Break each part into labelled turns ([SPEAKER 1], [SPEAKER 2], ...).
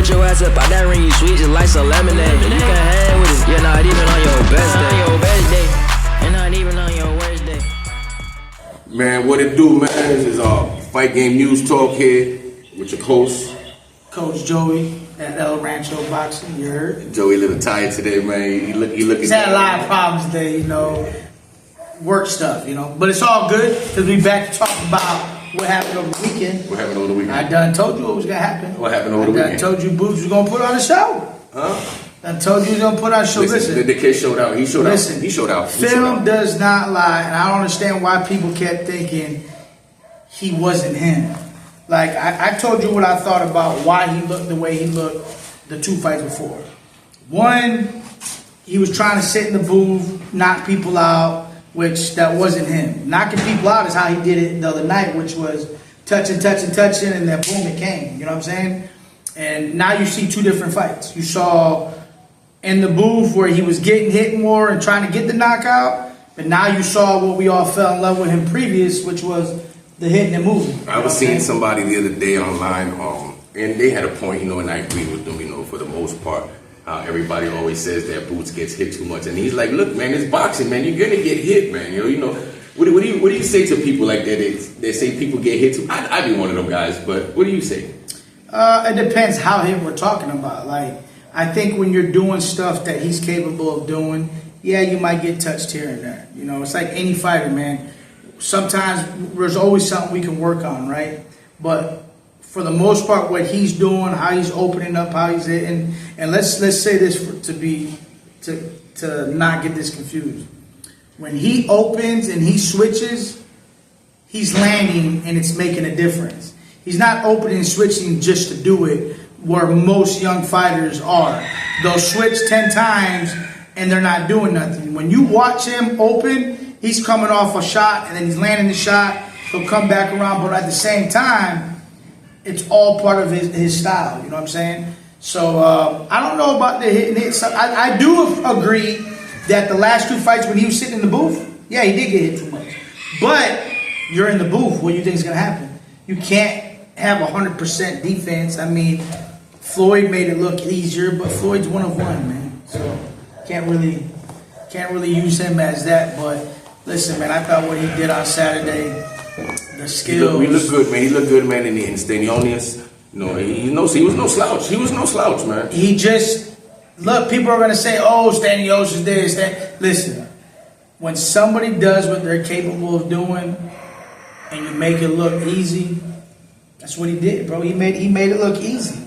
[SPEAKER 1] put your ass up out that ring, you sweet just like some lemonade. You can hang with it, you're not even on your best day. Your best day, you're not even on your worst day.
[SPEAKER 2] Man, what it do, man? This is Fight Game News Talk here with your host,
[SPEAKER 3] Coach Joey at El Rancho Boxing. You heard?
[SPEAKER 2] Joey. A little tired today, man. He looking.
[SPEAKER 3] He's had a lot of problems today, work stuff, but it's all good because we back to talk about what happened over the weekend.
[SPEAKER 2] What happened over the weekend?
[SPEAKER 3] I done told you what was gonna happen.
[SPEAKER 2] What happened over the weekend?
[SPEAKER 3] I told you Boots was gonna put on a show.
[SPEAKER 2] Huh?
[SPEAKER 3] I told you he was gonna put on a show. Listen,
[SPEAKER 2] the kid showed out. He showed out. He showed out.
[SPEAKER 3] Film does not lie, and I don't understand why people kept thinking he wasn't him. Like I told you what I thought about why he looked the way he looked the two fights before. One, he was trying to sit in the booth, knock people out, which that wasn't him. Knocking people out is how he did it the other night, which was touching, and then boom, it came. You know what I'm saying? And now you see two different fights. You saw in the booth where he was getting hit more and trying to get the knockout, but now you saw what we all fell in love with him previous, which was the hitting and moving.
[SPEAKER 2] I was seeing somebody the other day online, and they had a point, and I agree with them, for the most part. Everybody always says that Boots gets hit too much, and he's like, "Look, man, it's boxing, man. You're gonna get hit, man. What do you say to people like that? They say people get hit too. I'd be one of them guys, but what do you say?
[SPEAKER 3] It depends how hit we're talking about. Like, I think when you're doing stuff that he's capable of doing, yeah, you might get touched here and there. It's like any fighter, man. Sometimes there's always something we can work on, right? But for the most part, what he's doing, how he's opening up, how he's hitting, and let's say this to not get this confused. When he opens and he switches, he's landing and it's making a difference. He's not opening and switching just to do it, where most young fighters are. They'll switch 10 times and they're not doing nothing. When you watch him open, he's coming off a shot and then he's landing the shot. He'll come back around, but at the same time, it's all part of his style. You know what I'm saying? So I don't know about the hit and hit. I do agree that the last two fights when he was sitting in the booth, yeah, he did get hit too much. But you're in the booth. What do you think is going to happen? You can't have 100% defense. I mean, Floyd made it look easier, but Floyd's one of one, man. So can't really use him as that. But listen, man, I thought what he did on Saturday, the skills.
[SPEAKER 2] He looked good, man. He looked good, man. In Stanionis, he was no slouch. He was no slouch, man.
[SPEAKER 3] He just look. People are gonna say, "Oh, Stanionis is this." Listen, when somebody does what they're capable of doing, and you make it look easy, that's what he did, bro. He made it look easy.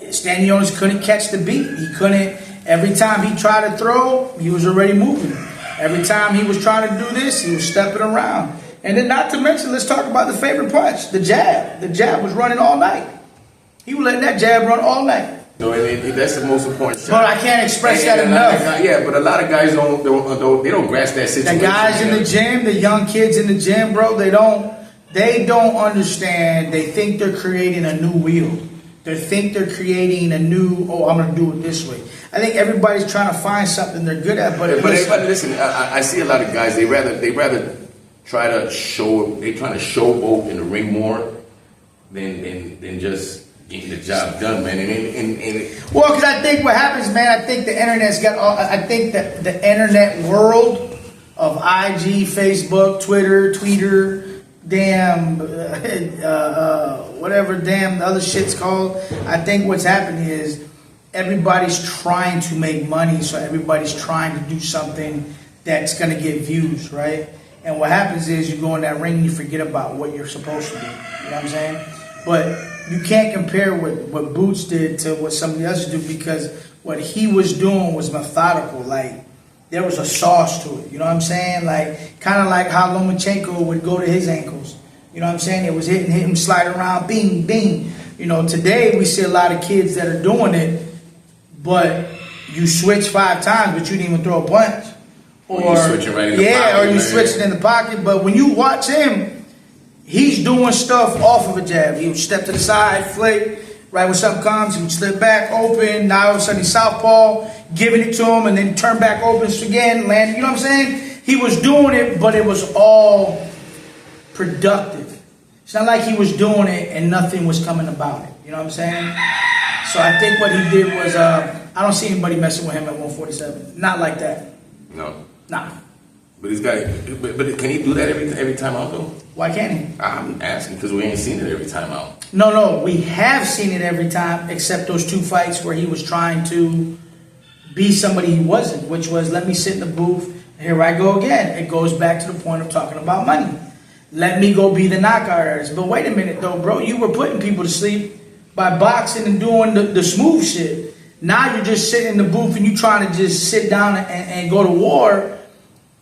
[SPEAKER 3] Stanionis couldn't catch the beat. He couldn't. Every time he tried to throw, he was already moving. Every time he was trying to do this, he was stepping around. And then not to mention, let's talk about the favorite punch, the jab. The jab was running all night. He was letting that jab run all night.
[SPEAKER 2] That's the most important shot.
[SPEAKER 3] But I can't express that enough.
[SPEAKER 2] But a lot of guys don't grasp that situation.
[SPEAKER 3] The guys in the gym, the young kids in the gym, bro, they don't understand. They think they're creating a new wheel. They think they're creating a new, I'm going to do it this way. I think everybody's trying to find something they're good at. But
[SPEAKER 2] listen, I see a lot of guys, they rather try to show off in the ring more than just getting the job done, man.
[SPEAKER 3] Well, because I think what happens, man, I think the internet's got I think that the internet world of IG, Facebook, Twitter, damn, whatever damn the other shit's called. I think what's happening is everybody's trying to make money, so everybody's trying to do something that's going to get views, right? And what happens is you go in that ring and you forget about what you're supposed to do. You know what I'm saying? But you can't compare what Boots did to what somebody else do, because what he was doing was methodical. Like, there was a sauce to it. You know what I'm saying? Like, kind of like how Lomachenko would go to his ankles. You know what I'm saying? It was hit him, slide around, bing, bing. Today we see a lot of kids that are doing it, but you switch 5 times, but you didn't even throw a punch.
[SPEAKER 2] Or you switching right in the pocket.
[SPEAKER 3] Or you switching in the pocket. But when you watch him, he's doing stuff off of a jab. He would step to the side, flick. Right when something comes, he would slip back, open. Now all of a sudden he's southpaw, giving it to him, and then turn back, open again, land. You know what I'm saying? He was doing it, but it was all productive. It's not like he was doing it and nothing was coming about it. You know what I'm saying? So I think what he did was, I don't see anybody messing with him at 147. Not like that.
[SPEAKER 2] No.
[SPEAKER 3] Nah.
[SPEAKER 2] But he's got. But can he do that every time out though?
[SPEAKER 3] Why can't he?
[SPEAKER 2] I'm asking because we ain't seen it every time out.
[SPEAKER 3] No, we have seen it every time, except those 2 fights where he was trying to be somebody he wasn't, which was, let me sit in the booth. Here I go again. It goes back to the point of talking about money. Let me go be the knockout artist. But wait a minute though, bro. You were putting people to sleep by boxing and doing the smooth shit. Now you're just sitting in the booth and you trying to just sit down and go to war.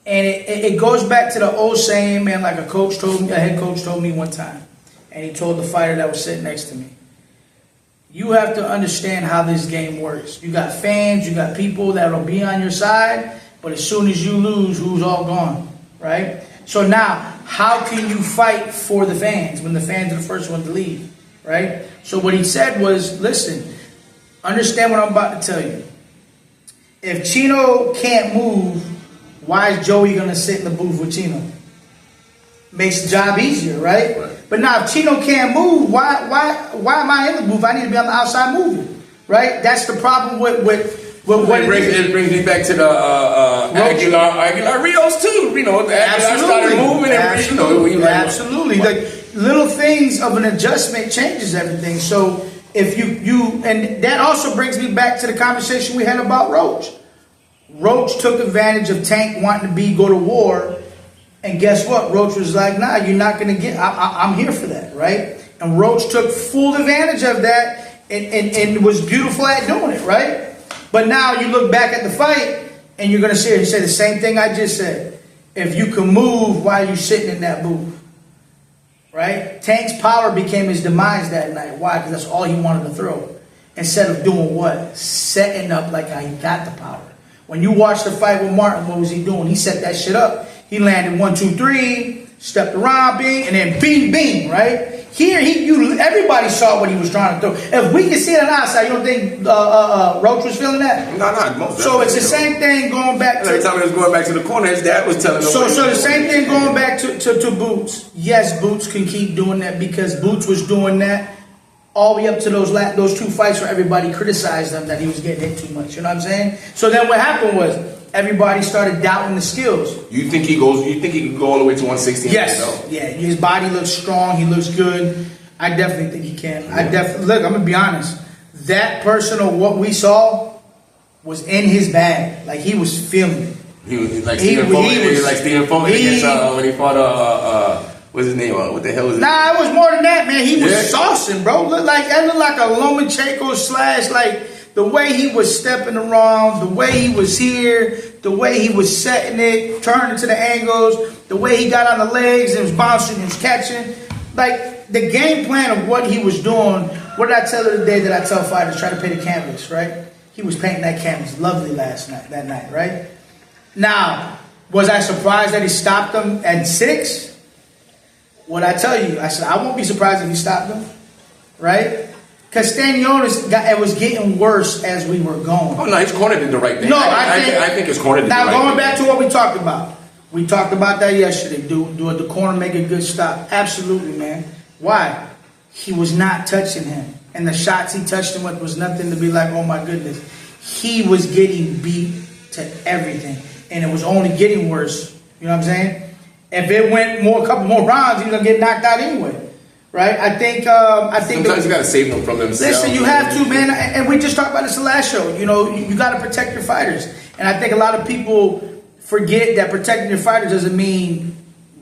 [SPEAKER 3] And it goes back to the old saying, man, like a head coach told me one time. And he told the fighter that was sitting next to me, you have to understand how this game works. You got fans, you got people that'll be on your side, but as soon as you lose, who's all gone, right? So now, how can you fight for the fans when the fans are the first one to leave, right? So what he said was, listen, understand what I'm about to tell you. If Chino can't move, why is Joey going to sit in the booth with Chino? Makes the job easier, right? But now if Chino can't move, why am I in the booth? I need to be on the outside moving, right? That's the problem with what
[SPEAKER 2] it brings me back to the Aguilar Rios too. You know, the Aguilar started moving and
[SPEAKER 3] absolutely. Like little things of an adjustment changes everything. So if you and that also brings me back to the conversation we had about Roach. Roach took advantage of Tank wanting to go to war, and guess what? Roach was like, nah, you're not going to get, I'm here for that, right? And Roach took full advantage of that and was beautiful at doing it, right? But now you look back at the fight, and you're going to say the same thing I just said. If you can move, why are you sitting in that booth? Right? Tank's power became his demise that night. Why? Because that's all he wanted to throw. Instead of doing what? Setting up like how he got the power. When you watch the fight with Martin, what was he doing? He set that shit up. He landed 1, 2, 3, stepped around, bing, and then bing, bing, right? Here, everybody saw what he was trying to throw. If we can see it on the outside, you don't think Roach was feeling that?
[SPEAKER 2] No.
[SPEAKER 3] So it's the same thing going back to...
[SPEAKER 2] Every time he was going back to the corner, his dad was telling him...
[SPEAKER 3] So the same thing going back to Boots. Yes, Boots can keep doing that because Boots was doing that all the way up to those 2 fights where everybody criticized him that he was getting hit too much. You know what I'm saying? So then what happened was everybody started doubting the skills. You think he can go all the way to 160? Yes. Yeah. His body looks strong. He looks good. I definitely think he can. Yeah. Look, I'm gonna be honest. That person or what we saw was in his bag. Like he was feeling it.
[SPEAKER 2] He was like Stephen Fulton against when he fought what's his name? What the hell is it?
[SPEAKER 3] Nah, it was more than that, man. He was saucing, bro. Looked like a Lomachenko / like the way he was stepping around, the way he was here, the way he was setting it, turning to the angles, the way he got on the legs and was bouncing and was catching. Like the game plan of what he was doing. What did I tell her the day that I tell fighters try to paint a canvas, right? He was painting that canvas lovely that night, right? Now, was I surprised that he stopped him at 6? What I tell you, I said, I won't be surprised if he stopped him, right? Castagnoli, it was getting worse as we were going.
[SPEAKER 2] Oh, no, his corner did the right thing.
[SPEAKER 3] No,
[SPEAKER 2] I think his corner did the right thing.
[SPEAKER 3] Now, going back to what we talked about. We talked about that yesterday. Do the corner make a good stop? Absolutely, man. Why? He was not touching him. And the shots he touched him with was nothing to be like, oh, my goodness. He was getting beat to everything. And it was only getting worse. You know what I'm saying? If it went a couple more rounds, he was gonna get knocked out anyway, right? I think
[SPEAKER 2] sometimes you gotta save them from themselves.
[SPEAKER 3] Listen, you have to, man. And we just talked about this the last show. You know, you got to protect your fighters. And I think a lot of people forget that protecting your fighters doesn't mean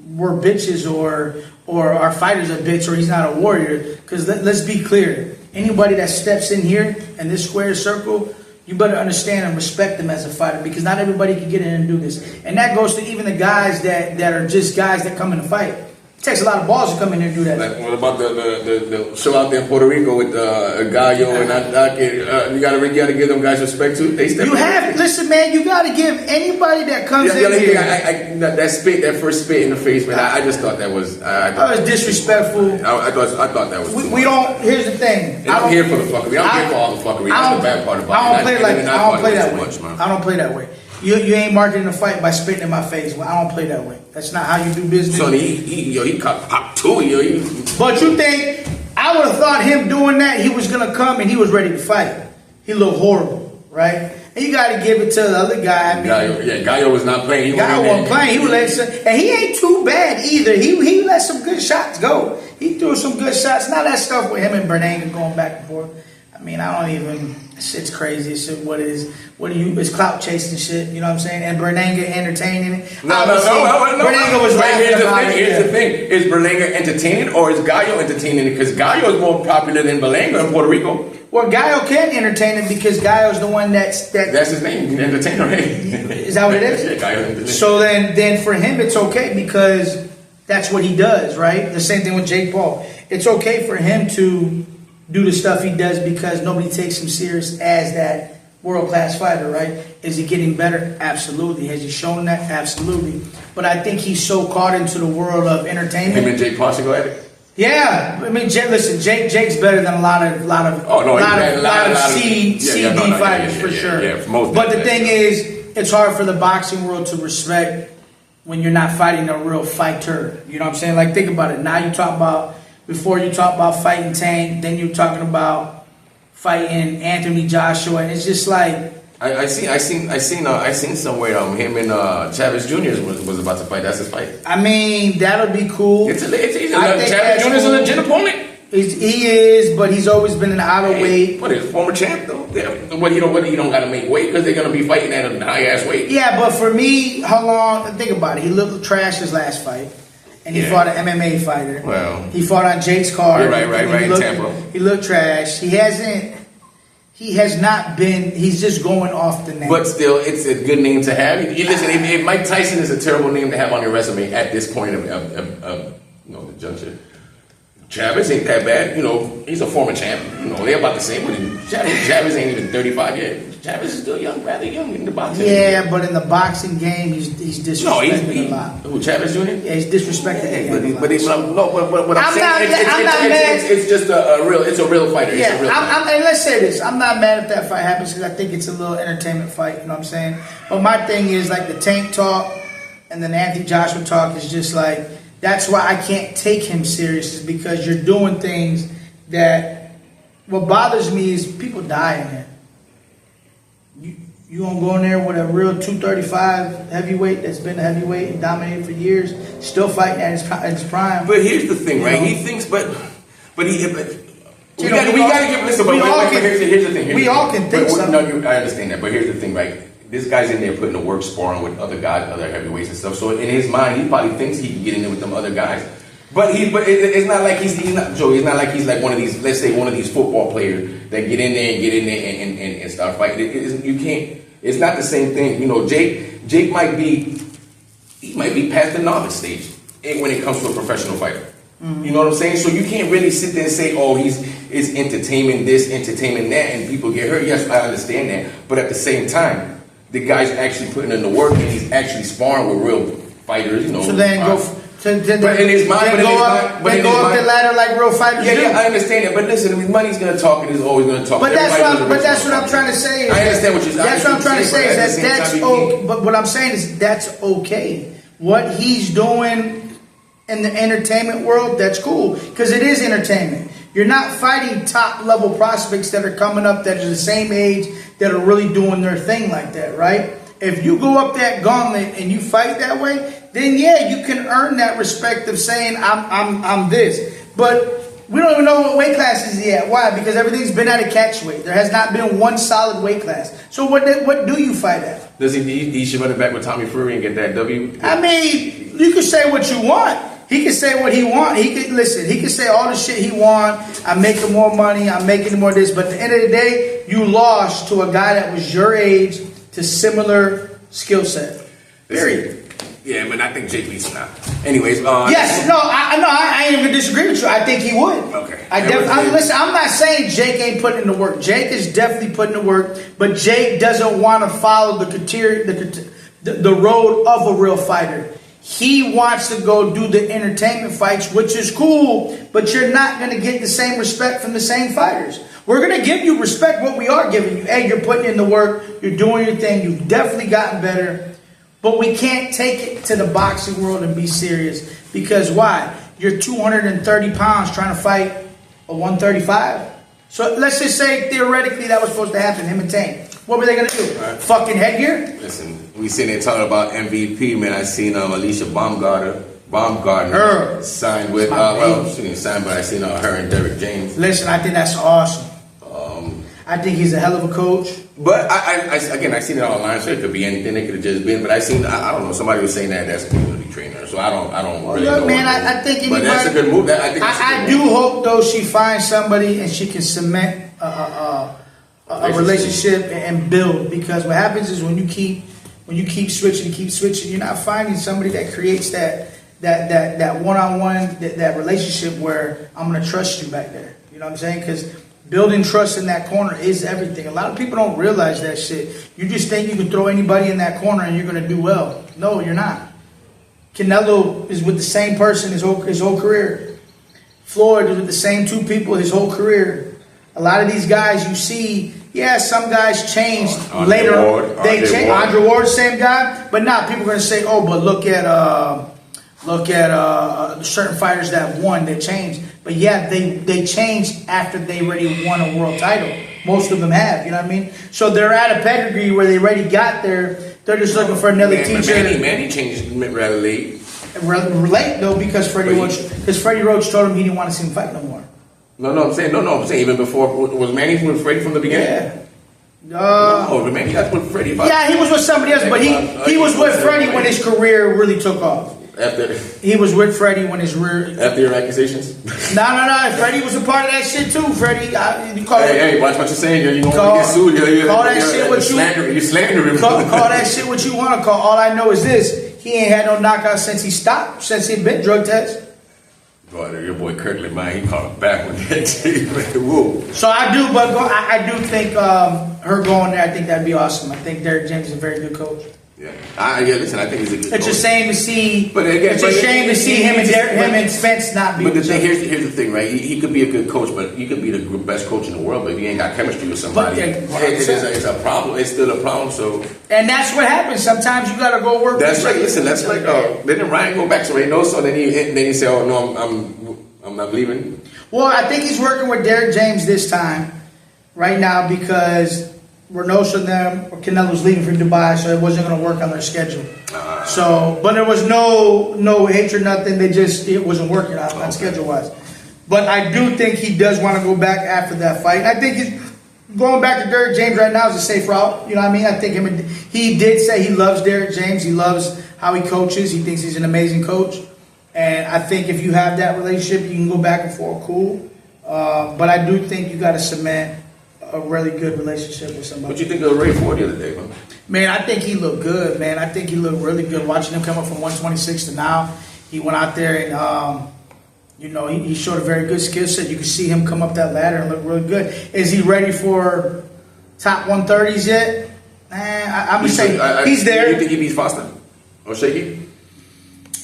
[SPEAKER 3] we're bitches or our fighters are bitch or he's not a warrior. Because let's be clear, anybody that steps in here in this square circle, you better understand and respect them as a fighter because not everybody can get in and do this. And that goes to even the guys that are just guys that come in to fight. It takes a lot of balls to come in here and do that.
[SPEAKER 2] Like, what about the show out there in Puerto Rico with Gallo and you gotta give them guys respect too.
[SPEAKER 3] Listen, man. You gotta give anybody that comes in here.
[SPEAKER 2] That first spit in the face, man. I just thought that was.
[SPEAKER 3] That was disrespectful.
[SPEAKER 2] I thought that was.
[SPEAKER 3] We don't. Here's the thing.
[SPEAKER 2] I don't here for the fuckery. I'm here for all the fuckery. That's the bad part about it.
[SPEAKER 3] I don't play that way. I don't play that way. You ain't marketing a fight by spitting in my face. Well, I don't play that way. That's not how you do business.
[SPEAKER 2] So he popped too.
[SPEAKER 3] But you think I would have thought him doing that, he was gonna come and he was ready to fight. He looked horrible, right? And you got to give it to the other guy. I mean,
[SPEAKER 2] Gallo was not playing.
[SPEAKER 3] Gallo wasn't playing. He was and he ain't too bad either. He let some good shots go. He threw some good shots. Now that stuff with him and Berlanga going back and forth. I mean, I don't even. Shit's crazy. Shit. What is clout chasing shit? You know what I'm saying? And Berlanga entertaining it.
[SPEAKER 2] No.
[SPEAKER 3] Berlanga was laughing.
[SPEAKER 2] Here's the thing: is Berlanga entertaining or is Gallo entertaining it? Because Gallo is more popular than Berlanga in Puerto Rico.
[SPEAKER 3] Well, Gallo can entertain it because Gallo's the one that's
[SPEAKER 2] his name, entertainer. Right?
[SPEAKER 3] Is that what it is?
[SPEAKER 2] Yeah, Gallo entertainer.
[SPEAKER 3] So then for him it's okay because that's what he does, right? The same thing with Jake Paul. It's okay for him to do the stuff he does because nobody takes him serious as that world-class fighter, right? Is he getting better? Absolutely. Has he shown that? Absolutely. But I think he's so caught into the world of entertainment.
[SPEAKER 2] Him and Jake Paul should go at it.
[SPEAKER 3] Yeah, I mean, Jake's better than a lot of CD fighters for sure.
[SPEAKER 2] Yeah, for most.
[SPEAKER 3] But the thing is, it's hard for the boxing world to respect when you're not fighting a real fighter. You know what I'm saying? Like, think about it. Now you talk about before you talk about fighting Tank, then you're talking about fighting Anthony Joshua, and it's just like.
[SPEAKER 2] I seen somewhere him and Chavez Jr. was about to fight. That's his fight.
[SPEAKER 3] I mean, that'll be cool.
[SPEAKER 2] Chavez Jr. is a legit opponent.
[SPEAKER 3] He is, but he's always been an out of weight.
[SPEAKER 2] What is former champ though? But you don't got to make weight because they're gonna be fighting at a high ass weight.
[SPEAKER 3] Yeah, but for me, how long? Think about it. He looked trash his last fight, and he fought an MMA fighter.
[SPEAKER 2] Well,
[SPEAKER 3] he fought on Jake's card.
[SPEAKER 2] Right. Tampa.
[SPEAKER 3] He looked trash. He has not been. He's just going off the name.
[SPEAKER 2] But still, it's a good name to have. Listen, if Mike Tyson is a terrible name to have on your resume at this point of the juncture, Chavez ain't that bad. He's a former champ. They're about the same with him. Chavez ain't even 35 yet. Chavez is still young, rather young in the boxing.
[SPEAKER 3] Yeah, but in the boxing game, he's disrespected a lot.
[SPEAKER 2] Who, Chavez Jr.?
[SPEAKER 3] Yeah, he's disrespected.
[SPEAKER 2] What I'm saying, it's just a real fighter.
[SPEAKER 3] Yeah, and let's say this. I'm not mad if that fight happens because I think it's a little entertainment fight. You know what I'm saying? But my thing is like the Tank talk and then Anthony Joshua talk is just like, that's why I can't take him serious is because you're doing things that, what bothers me is people dying there. You gonna go in there with a real 235 heavyweight that's been a heavyweight and dominated for years, still fighting at his prime.
[SPEAKER 2] But here's the thing, right? He thinks, but we got to give. Listen, here's the thing.
[SPEAKER 3] We all can think something.
[SPEAKER 2] I understand that, but here's the thing, right? This guy's in there putting the work, sparring with other guys, other heavyweights and stuff. So in his mind, he probably thinks he can get in there with them other guys. But it's not like he's not Joe. It's not like he's like one of these. Let's say one of these football players that get in there and start fighting. You can't. It's not the same thing. Jake might be past the novice stage when it comes to a professional fighter. Mm-hmm. You know what I'm saying? So you can't really sit there and say, "Oh, it's entertainment this, entertainment that," and people get hurt. Yes, I understand that. But at the same time, the guy's actually putting in the work and he's actually sparring with real fighters. So
[SPEAKER 3] then go up the ladder like real fighters do.
[SPEAKER 2] Yeah, I understand that. But listen, money's gonna talk and is always gonna talk.
[SPEAKER 3] But that's what I'm trying to say.
[SPEAKER 2] I understand what you're saying.
[SPEAKER 3] That's what I'm trying to say is that's okay. But what I'm saying is that's okay. What he's doing in the entertainment world, that's cool because it is entertainment. You're not fighting top level prospects that are coming up that are the same age that are really doing their thing like that, right? If you go up that gauntlet and you fight that way, then yeah, you can earn that respect of saying I'm this. But we don't even know what weight class is yet. Why? Because everything's been at a catch weight. There has not been one solid weight class. So what do you fight at?
[SPEAKER 2] Does he should run it back with Tommy Fury and get that W?
[SPEAKER 3] I mean, you can say what you want. He can say what he want. He can say all the shit he want. I'm making more money. I'm making more this. But at the end of the day, you lost to a guy that was your age to similar skill set. Period.
[SPEAKER 2] Yeah, but I think Jake beats him now. Anyways,
[SPEAKER 3] I ain't even disagree with you. I think he would.
[SPEAKER 2] Okay.
[SPEAKER 3] Listen, I'm not saying Jake ain't putting in the work. Jake is definitely putting in the work, but Jake doesn't want to follow the road of a real fighter. He wants to go do the entertainment fights, which is cool, but you're not going to get the same respect from the same fighters. We're going to give you respect what we are giving you. Hey, you're putting in the work. You're doing your thing. You've definitely gotten better. But we can't take it to the boxing world and be serious. Because why? You're 230 pounds trying to fight a 135. So let's just say theoretically that was supposed to happen, him and Tank. What were they gonna do?
[SPEAKER 2] Right.
[SPEAKER 3] Fucking headgear?
[SPEAKER 2] Listen, we sitting there talking about MVP, man. I seen Alicia Baumgartner
[SPEAKER 3] Her.
[SPEAKER 2] signed with,
[SPEAKER 3] My
[SPEAKER 2] well,
[SPEAKER 3] baby.
[SPEAKER 2] she didn't sign, but I seen her and Derek James.
[SPEAKER 3] Listen, I think that's awesome. I think he's a hell of a coach.
[SPEAKER 2] But again, I seen it online, so it could be anything. It could have just been. But I don't know. Somebody was saying that that's a community trainer, so I don't really
[SPEAKER 3] Look,
[SPEAKER 2] know.
[SPEAKER 3] man, I think
[SPEAKER 2] but that's a good move.
[SPEAKER 3] I do hope though she finds somebody and she can cement a relationship and build, because what happens is when you keep switching, you're not finding somebody that creates that one-on-one, that relationship where I'm gonna trust you back there. You know what I'm saying? Because building trust in that corner is everything. A lot of people don't realize that shit. You just think you can throw anybody in that corner and you're gonna do well. No, you're not. Canelo is with the same person his whole career. Floyd is with the same two people his whole career. A lot of these guys you see, yeah, some guys changed later. They changed. Andre Ward, same guy, but now people are gonna say, oh, but look at certain fighters that won, they changed. But yeah, they changed after they already won a world title. Most of them have, you know what I mean? So they're at a pedigree where they already got there. They're just looking for another teacher.
[SPEAKER 2] Manny changed rather late.
[SPEAKER 3] Relate though, because Freddie Roach told him he didn't want to see him fight no more.
[SPEAKER 2] I'm saying even before, was Manny with Freddie from the beginning?
[SPEAKER 3] Yeah.
[SPEAKER 2] No, Manny got with Freddie.
[SPEAKER 3] Yeah, he was with somebody else, but he was with Freddie when his career really took off. He was with Freddie when his rear.
[SPEAKER 2] After your accusations?
[SPEAKER 3] No. Freddie was a part of that shit too. Freddie,
[SPEAKER 2] hey, watch what you're saying. You're going to get sued.
[SPEAKER 3] Call that shit what you.
[SPEAKER 2] You slandering him.
[SPEAKER 3] Call that shit what you want to call. All I know is this: he ain't had no knockout since he stopped. Since he been drug test.
[SPEAKER 2] Boy, your boy Kirkland, man, he called him back with that. Whoa.
[SPEAKER 3] So I do think her going there. I think that'd be awesome. I think Derek James is a very good coach.
[SPEAKER 2] Yeah. Listen, I think he's a good coach.
[SPEAKER 3] It's a shame to see.
[SPEAKER 2] But again,
[SPEAKER 3] it's a shame to see him and Spence not be.
[SPEAKER 2] But the thing here's the thing, right? He could be a good coach, but he could be the best coach in the world. But if he ain't got chemistry with somebody, it's a problem. It's still a problem. So. And
[SPEAKER 3] that's what happens. Sometimes you gotta go work.
[SPEAKER 2] That's right. Listen, that's like didn't Ryan go back to Reynoso? Then he said, "Oh no, I'm not leaving."
[SPEAKER 3] Well, I think he's working with Derek James this time, right now, because Reynoso and them, or Canelo's leaving for Dubai, so it wasn't going to work on their schedule. So, but there was no hatred, nothing. It wasn't working on schedule wise. But I do think he does want to go back after that fight. I think he's going back to Derek James right now is a safe route. You know what I mean? I think he did say he loves Derek James. He loves how he coaches. He thinks he's an amazing coach. And I think if you have that relationship, you can go back and forth, cool. But I do think you got to cement a really good relationship with somebody.
[SPEAKER 2] What you think of Ray Ford the other day, man?
[SPEAKER 3] Man, I think he looked good, man. I think he looked really good. Watching him come up from 126 to now, he went out there and, he showed a very good skill set. You can see him come up that ladder and look really good. Is he ready for top 130s yet? I'm going to say he's there.
[SPEAKER 2] You think he beats Foster or Shaky?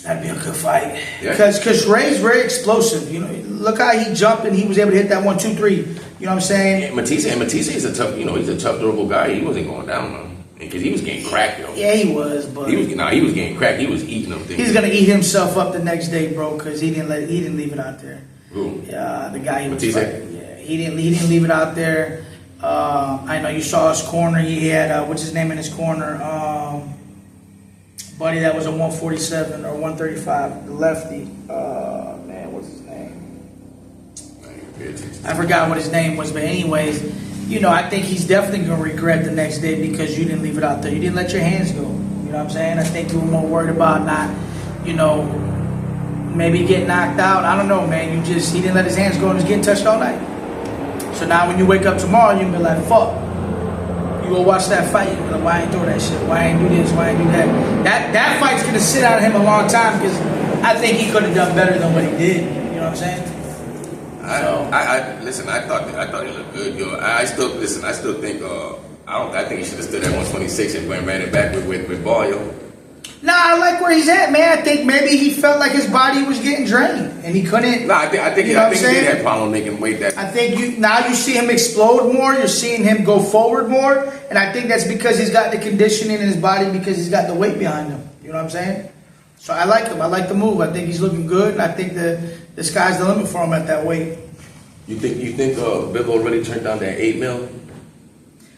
[SPEAKER 3] That'd be a good fight.
[SPEAKER 2] Yeah.
[SPEAKER 3] Because Ray's very explosive. You know, look how he jumped and he was able to hit that 1, 2, 3. You know what I'm saying?
[SPEAKER 2] Yeah, Matisse is a tough, he's a tough, durable guy. He wasn't going down, man. Because he was getting cracked, yo.
[SPEAKER 3] Yeah, he was, but
[SPEAKER 2] he was getting cracked. He was eating them things.
[SPEAKER 3] He's gonna eat himself up the next day, bro, because he didn't leave it out there.
[SPEAKER 2] Who?
[SPEAKER 3] Yeah, the guy he was
[SPEAKER 2] Matisse?
[SPEAKER 3] fighting. Yeah, he didn't leave it out there. I know you saw his corner. He had what's his name in his corner? Buddy that was a 147 or 135, the lefty. Man, what's his name? I forgot what his name was, but anyways, I think he's definitely gonna regret the next day because you didn't leave it out there. You didn't let your hands go. You know what I'm saying? I think you were more worried about not, maybe get knocked out. I don't know, man. He didn't let his hands go and was getting touched all night. So now when you wake up tomorrow, you can be like, fuck. You go watch that fight, you be like, why I ain't throw that shit? Why I ain't do this? Why I ain't do that? That fight's gonna sit on him a long time because I think he could have done better than what he did. You know what I'm saying?
[SPEAKER 2] Listen. I thought he looked good, yo. I still think I think he should have stood at 126 and ran it back with Ball, yo.
[SPEAKER 3] Nah, I like where he's at, man. I think maybe he felt like his body was getting drained and he couldn't.
[SPEAKER 2] Nah, I think he did have problem making weight. That
[SPEAKER 3] I think you see him explode more. You're seeing him go forward more, and I think that's because he's got the conditioning in his body because he's got the weight behind him. You know what I'm saying? So I like him. I like the move. I think he's looking good, and I think the sky's the limit for him at that weight.
[SPEAKER 2] You think Bivol really turned down that $8 million?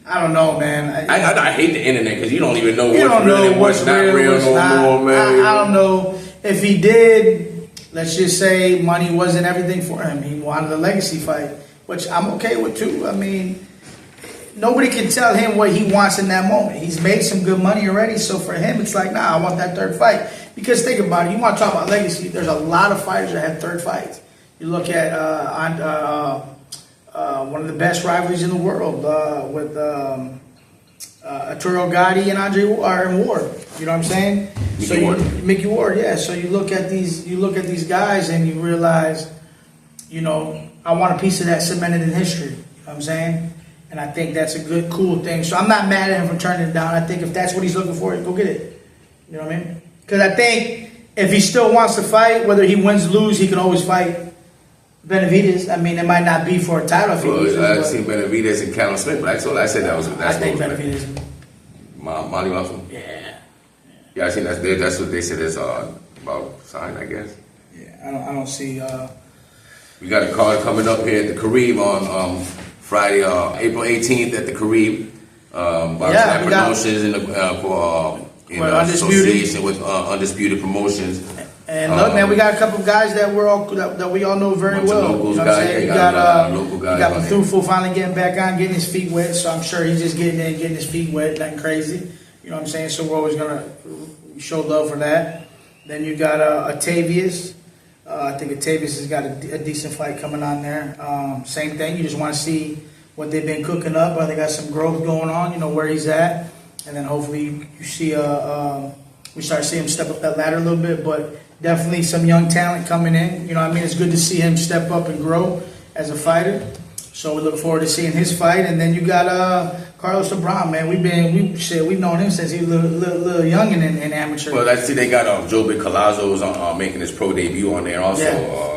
[SPEAKER 3] I don't know, man.
[SPEAKER 2] I hate the internet because you don't even know
[SPEAKER 3] You
[SPEAKER 2] what's
[SPEAKER 3] don't know
[SPEAKER 2] real,
[SPEAKER 3] what's
[SPEAKER 2] not
[SPEAKER 3] real,
[SPEAKER 2] real
[SPEAKER 3] what's
[SPEAKER 2] no
[SPEAKER 3] not.
[SPEAKER 2] more, man.
[SPEAKER 3] I don't know if he did. Let's just say money wasn't everything for him. He wanted a legacy fight, which I'm okay with too. I mean, nobody can tell him what he wants in that moment. He's made some good money already, so for him, it's like, nah, I want that third fight. Because think about it, you want to talk about legacy. There's a lot of fighters that had third fights. You look at one of the best rivalries in the world with Arturo Gatti and Andre Ward. You know what I'm saying? Mickey Ward, yeah. So you look at these guys and you realize, you know, I want a piece of that cemented in history. You know what I'm saying? And I think that's a good, cool thing. So I'm not mad at him for turning it down. I think if that's what he's looking for, go get it. You know what I mean? Because I think if he still wants to fight, whether he wins or lose, he can always fight Benavidez. I mean, it might not be for a title. If he loses,
[SPEAKER 2] I've seen Benavidez and Callum Smith, but that's all I said.
[SPEAKER 3] I think Benavidez.
[SPEAKER 2] Molly Russell. Yeah, I think that's what they said is about sign, I guess.
[SPEAKER 3] Yeah, I don't see.
[SPEAKER 2] We got a card coming up here at the Carib on Friday, April 18th at the Carib. Boxing Promotions in association with Undisputed Promotions.
[SPEAKER 3] And look, man, we got a couple of guys that we all know very well.
[SPEAKER 2] Locals,
[SPEAKER 3] you know what I'm saying? You got
[SPEAKER 2] local guys.
[SPEAKER 3] You got Mathufo finally getting back on, getting his feet wet. So I'm sure he's just getting in, getting his feet wet, nothing crazy. You know what I'm saying? So we're always gonna show love for that. Then you got Octavius. I think Octavius has got a decent fight coming on there. Same thing. You just want to see what they've been cooking up. They got some growth going on. You know where he's at, and then hopefully you see we start seeing him step up that ladder a little bit. But definitely some young talent coming in. You know what I mean? It's good to see him step up and grow as a fighter. So we look forward to seeing his fight. And then you got Carlos Lebron, man. We've known him since he was a little young in amateur.
[SPEAKER 2] Well, let's see. They got Joe Big Collazo's making his pro debut on there also.
[SPEAKER 3] Yeah.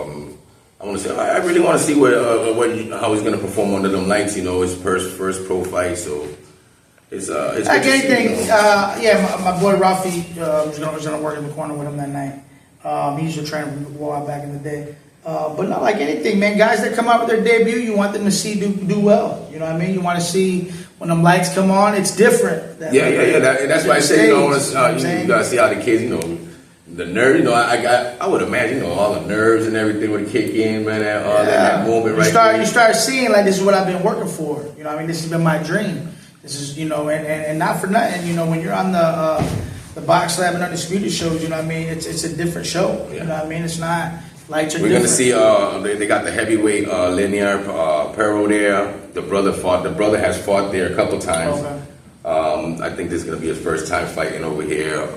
[SPEAKER 2] I want to say I really want to see how he's going to perform under them lights. You know, his first pro fight. So it's
[SPEAKER 3] like anything. My boy Rafi was going to work in the corner with him that night. He used to train a while back in the day. But not like anything, man. Guys that come out with their debut, you want them to see do well. You know what I mean? You want to see when them lights come on, it's different.
[SPEAKER 2] That's why I say, you gotta see how the kids, you know, the nerve. You know, I would imagine, you know, all the nerves and everything would kick in, man. That moment,
[SPEAKER 3] You start seeing like this is what I've been working for. You know, what I mean, this has been my dream. This is, you know, and not for nothing. You know, when you're on the Box Lab and Undisputed shows, you know what I mean? It's a different show. You know what I mean? It's not. We're
[SPEAKER 2] going to see, they got the heavyweight Linear Perro there. The brother has fought there a couple times. Okay. I think this is going to be his first time fighting over here.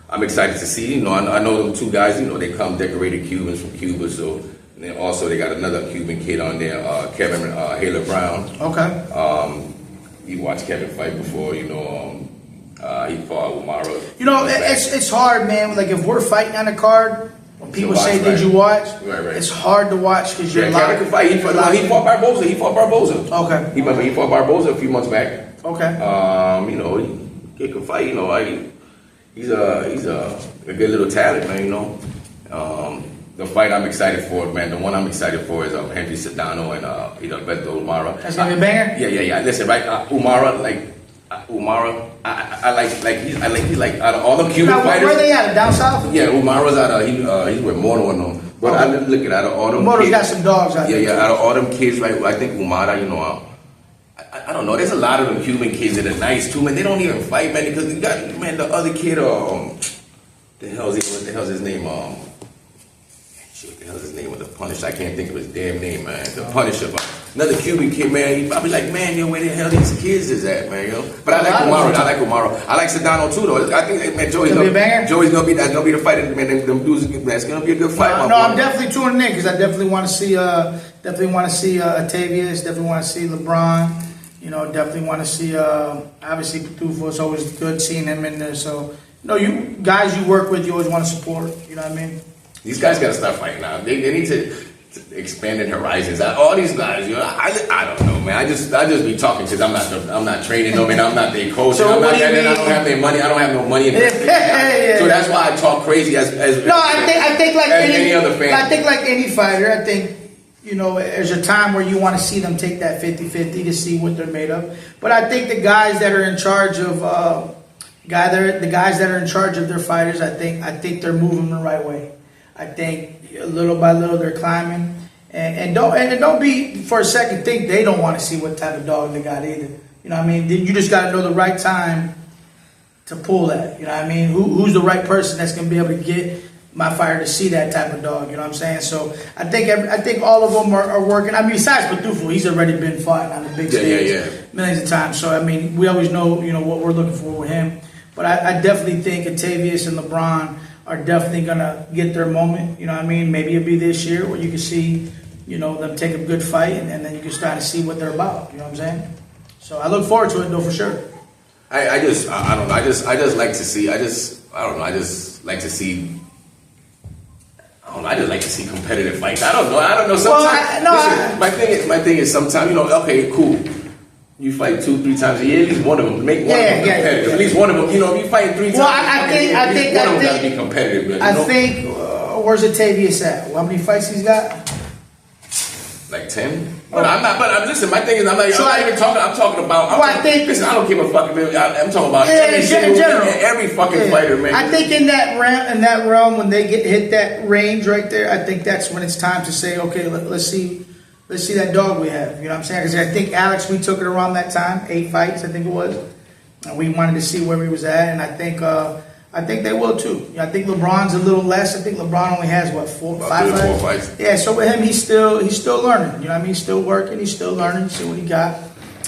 [SPEAKER 2] I'm excited to see, you know, I know them two guys, you know, they come decorated Cubans from Cuba. So, and then also they got another Cuban kid on there, Kevin Haler Brown.
[SPEAKER 3] Okay.
[SPEAKER 2] You watched Kevin fight before, you know, he fought Umara.
[SPEAKER 3] You know, it's hard, man. Like if we're fighting on a card, when people say, "Did you watch?"
[SPEAKER 2] Right.
[SPEAKER 3] It's hard to watch because you're
[SPEAKER 2] Kevin can fight. He fought Barboza. He fought Barboza.
[SPEAKER 3] Okay.
[SPEAKER 2] He fought Barboza a few months back.
[SPEAKER 3] Okay.
[SPEAKER 2] You know, he can fight. You know, he's a good little talent, man. You know, the fight I'm excited for, man. The one I'm excited for is Henry Sedano and Beto Umara.
[SPEAKER 3] That's gonna be a banger.
[SPEAKER 2] Yeah. Listen, right? Umara, I like out of all the Cuban fighters.
[SPEAKER 3] Where they at? Down south?
[SPEAKER 2] Yeah, Umara's out of he's with Moro and them. But I look at out of all them.
[SPEAKER 3] Moro's got some dogs out there.
[SPEAKER 2] Yeah. Out of all them kids, right? I think Umara, you know, I don't know. There's a lot of them Cuban kids that are nice too, man. They don't even fight, man, because they got the other kid. What the hell's his name? What the hell's his name? With the Punisher? I can't think of his damn name, man. The Punisher. Another Cuban kid, man. I'll be like, man, yo, where the hell these kids is at, man, yo? But I like Umara. I like Sedano too, though. I think, man, Joey's gonna be the fighter, man. Them dudes, that's gonna be a good fight.
[SPEAKER 3] No, I'm definitely tuning in because I definitely want to see Octavius. Definitely want to see LeBron. You know, definitely want to see obviously Pitufo. It's always good seeing him in there. So, you know, you guys you work with, you always want to support. You know what I mean?
[SPEAKER 2] These guys gotta start fighting now. They need to expand their horizons. All these guys, you know, I don't know, man. I just be talking because I'm not training them and I'm not their coach.
[SPEAKER 3] So
[SPEAKER 2] I don't have their money. I don't have no money in it. So that's why I talk crazy as
[SPEAKER 3] I think like
[SPEAKER 2] any other fan.
[SPEAKER 3] I think like any fighter, I think you know, there's a time where you want to see them take that 50-50 to see what they're made of. But I think the guys that are in charge of the guys that are in charge of their fighters, I think they're moving the right way. I think little by little they're climbing, and don't be for a second think they don't want to see what type of dog they got either. You know what I mean? You just got to know the right time to pull that. You know what I mean? Who's the right person that's going to be able to get my fighter to see that type of dog? You know what I'm saying? So I think all of them are working. I mean, besides Patufo, he's already been fighting on the big stage millions of times. So I mean, we always know, you know, what we're looking for with him. But I definitely think Octavius and LeBron are definitely gonna get their moment. You know what I mean? Maybe it'll be this year where you can see, you know, them take a good fight, and then you can start to see what they're about. You know what I'm saying? So I look forward to it though, for sure.
[SPEAKER 2] I just like to see. I just like to see competitive fights. I don't know. Sometimes, my thing is sometimes, you know, okay, cool. You fight 2-3 times a year, at least one of them. Make one of them competitive. At least one of them, you know, if you fight 3 times,
[SPEAKER 3] I think
[SPEAKER 2] one of them got to be competitive.
[SPEAKER 3] I think, where's Octavius at? How many fights he's got?
[SPEAKER 2] Like 10. But listen, my thing is, I'm not even talking. I'm talking about. Listen, I don't give a fuck. I'm talking about
[SPEAKER 3] in general.
[SPEAKER 2] Every fucking fighter, man.
[SPEAKER 3] I think in that realm, when they hit that range right there, I think that's when it's time to say, okay, let's see that dog we have. You know what I'm saying? Because I think Alex, we took it around that time, 8 fights, I think it was, and we wanted to see where he was at, and I think they will too. I think LeBron's a little less. I think LeBron only has what 4 fights. Yeah, so with him, he's still learning. You know what I mean? He's still working. He's still learning. See what he got.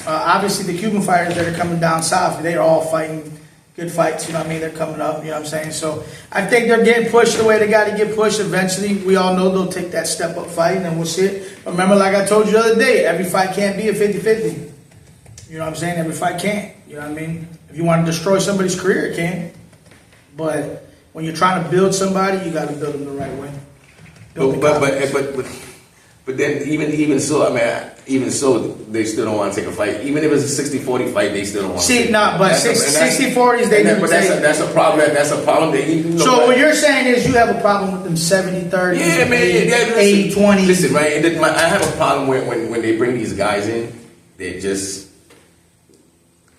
[SPEAKER 3] Obviously, the Cuban fighters that are coming down south, they're all fighting good fights. You know what I mean? They're coming up. You know what I'm saying? So I think they're getting pushed the way they got to get pushed. Eventually, we all know they'll take that step up fight, and then we'll see it. But remember, like I told you the other day, every fight can't be a 50-50. You know what I'm saying? Every fight can't. You know what I mean? If you want to destroy somebody's career, it can. But when you're trying to build somebody, you got to build them the right way.
[SPEAKER 2] But then even so, I mean, even so, they still don't want to take a fight. Even if it's a 60-40 fight, they still don't want to take.
[SPEAKER 3] See, no, but 60-40s, they do.
[SPEAKER 2] But that's a problem. That's a problem.
[SPEAKER 3] So what you're saying is you have a problem with them 70-30s,
[SPEAKER 2] yeah, man,
[SPEAKER 3] 80-20s.
[SPEAKER 2] Listen, right? I have a problem when they bring these guys in, they're just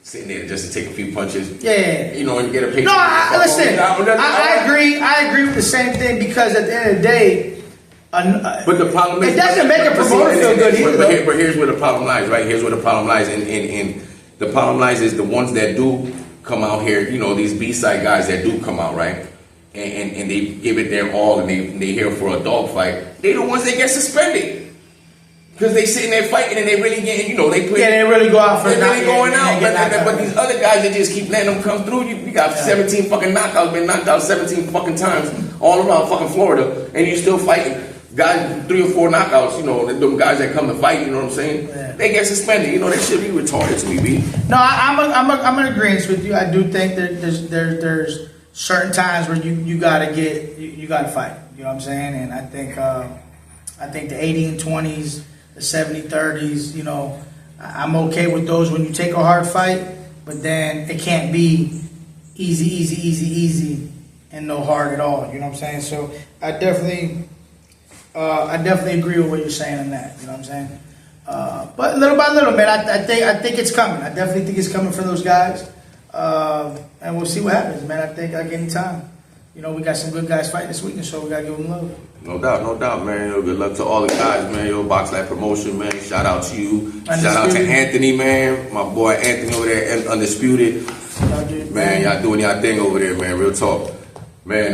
[SPEAKER 2] sitting there just to take a few punches.
[SPEAKER 3] Yeah.
[SPEAKER 2] You know, and get a paycheck.
[SPEAKER 3] No, I agree. I agree with the same thing, because at the end of the day,
[SPEAKER 2] but the problem is,
[SPEAKER 3] it doesn't make a promoter feel good either.
[SPEAKER 2] But here's where the problem lies, right? Here's where the problem lies, and the problem lies is the ones that do come out here, you know, these B-side guys that do come out, right? And they give it their all, and they here for a dog fight. They the ones that get suspended. Because they sitting there fighting and they really getting, you know, they
[SPEAKER 3] really go out for it.
[SPEAKER 2] They're really going out. But these other guys that just keep letting them come through, you got 17 fucking knockouts, been knocked out 17 fucking times all around fucking Florida, and you still fighting. Guys, 3 or 4 knockouts, you know, them guys that come to fight, you know what I'm saying? Yeah. They get suspended. You know, that should be retarded to me, B.
[SPEAKER 3] No, I'm in agreement with you. I do think that there's certain times where you gotta fight. You know what I'm saying? And I think the 80 and 20s, the 70-30s, you know, I'm okay with those when you take a hard fight, but then it can't be easy and no hard at all. You know what I'm saying? So I definitely agree with what you're saying on that. You know what I'm saying? But little by little, man, I think it's coming. I definitely think it's coming for those guys, and we'll see what happens, man. I think any time. You know, we got some good guys fighting this weekend, so we gotta give them love.
[SPEAKER 2] No doubt, man. Yo, good luck to all the guys, man. Yo, Box Life Promotion, man. Shout out to you. Shout out to Anthony, man. My boy Anthony over there, Undisputed. Man, y'all doing y'all thing over there, man. Real talk. Man,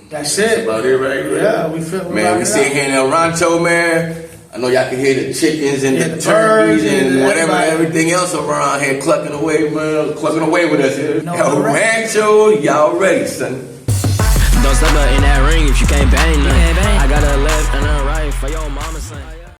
[SPEAKER 3] that's it.
[SPEAKER 2] About it, right?
[SPEAKER 3] Yeah, we feel.
[SPEAKER 2] Man, we sitting here in El Rancho, man. I know y'all can hear the chickens and the turkeys and whatever, everything else around here clucking away, man. Clucking away with us here. El Rancho, y'all ready, son?
[SPEAKER 1] Don't step up in that ring if you can't bang nothing. I got a left and a right for your mama son.